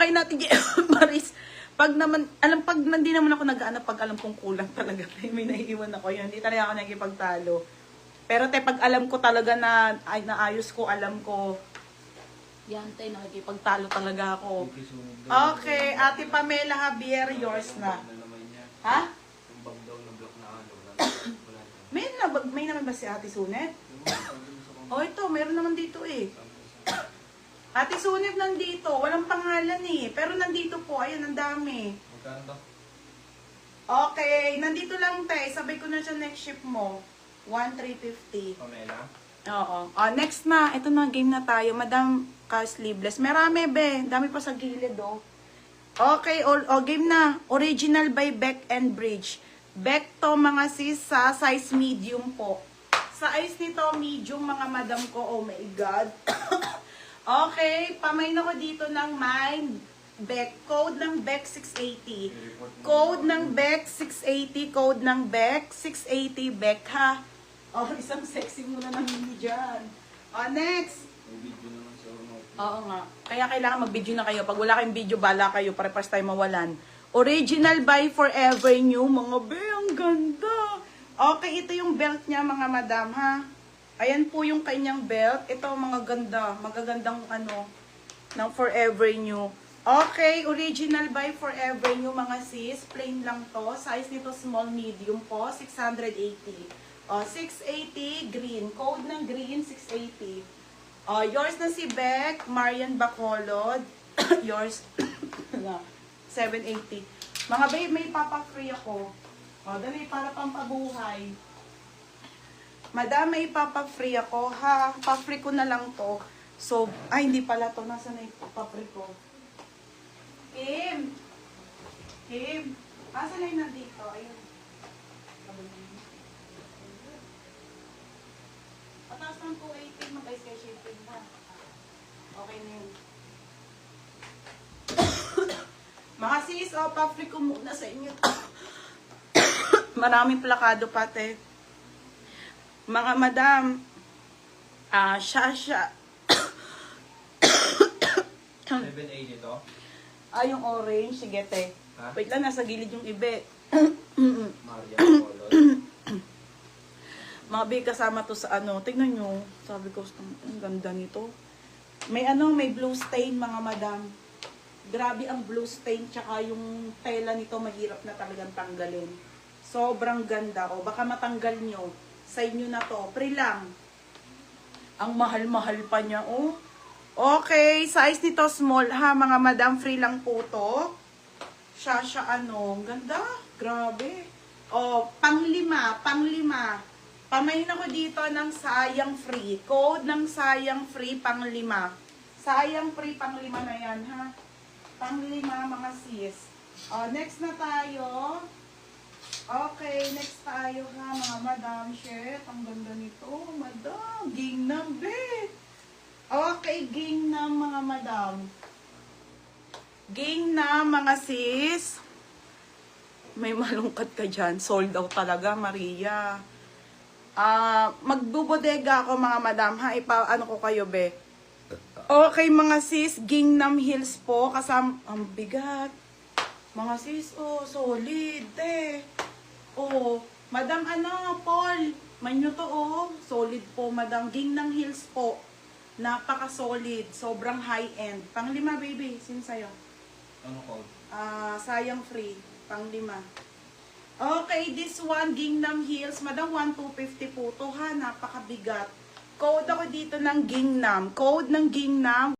try natin Maris. Pag hindi naman ako nag-ano, pag alam kong kulang talaga, may naiiwan ako yun. Hindi talaga ako nagipagtalo. Pero pag alam ko talaga na naayos ko, alam ko, yan tayo, nakikipagtalo talaga ako. Okay, Ate Pamela Javier, yours na. Ha? May naman ba si Ate Sunet? Oh, ito, meron naman dito eh. Ate Sunet nandito, walang pangalan eh. Pero nandito po, ayan, ang dami. Okay, nandito lang te. Sabay ko na siya next ship mo. 1,350. Pamela? Oo. Next na, ito na, game na tayo. Madam Sleeveless. Marami be, dami pa sa gilid oh. Okay, game na. Original by Beck and Bridge. Beck to mga sis sa size medium po. Size nito medium mga madam ko. Oh my God. Okay, pamain ako dito ng mine. Beck. Code ng Beck 680. Code ng Beck 680. Code ng Beck 680. Beck ha. Oh, isang sexy muna ng mini dyan. Next. Oo nga. Kaya kailangan mag-video na kayo. Pag wala kayong video, bala kayo. Pare-pares tayo mawalan. Original by Forever New. Mga be, ang ganda. Okay, ito yung belt niya mga madam ha. Ayan po yung kanyang belt. Ito mga ganda. Magagandang ng Forever New. Okay, original by Forever New mga sis. Plain lang to. Size nito small medium po. 680. 680 green. Code ng green 680. Yours na si Beck. Marian Bacolod. Yours 780. Mga babe, may papa-free ako. Dali para pampabuhay. Madam, may papa-free ako, ha? Pa-free ko na lang to. So, hindi pala to. Nasaan na yung pa-free ko? Kim! Kim! Nasaan na yung nandito? Ayun. Pataas ng 280, mag-ice shipping na. Okay na yun. Mga sis, pa-free ko muna sa inyo. Maraming plakado pati. Mga madam, Shasha. 780 to? Yung orange. Sige, te. Ha? Wait lang, nasa gilid yung ibe. Maria Color. Mga be, kasama to sa tignan nyo. Sabi ko, ang ganda nito. May may blue stain, mga madam. Grabe ang blue stain, tsaka yung tela nito, mahirap na talagang tanggalin. Sobrang ganda. Baka matanggal nyo. Sa inyo na to. Free lang. Ang mahal-mahal pa niya, oh. Okay, size nito small, ha, mga madam. Free lang po to. Shasha, ganda. Grabe. Pang-5. Pamahin ako dito ng sayang free. Code ng sayang free, pang-5. Sayang free, pang-5 na yan, ha. Pang-5, mga sis. Next na tayo. Okay, next tayo ha, mga madam. Shit, ang ganda nito. Madam, gingnam, be. Okay, gingnam, mga madam. Gingnam, mga sis. May malungkat ka dyan. Sold out talaga, Maria. Magbubodega ako, mga madam, ha. Ipaano ko kayo, be. Okay, mga sis. Gingnam Hills po. Kasama, ang bigat. Mga sis, solid, eh. Madam, Paul, manyo to, solid po, madam. Gingnam Hills po. Napaka-solid. Sobrang high-end. Pang-5, baby. Sino sa'yo? Ano code? Sayang free. Pang-5. Okay, this one, Gingnam Hills. Madam, 1,250 po to, ha. Napakabigat. Code ako dito ng Gingnam. Code ng Gingnam.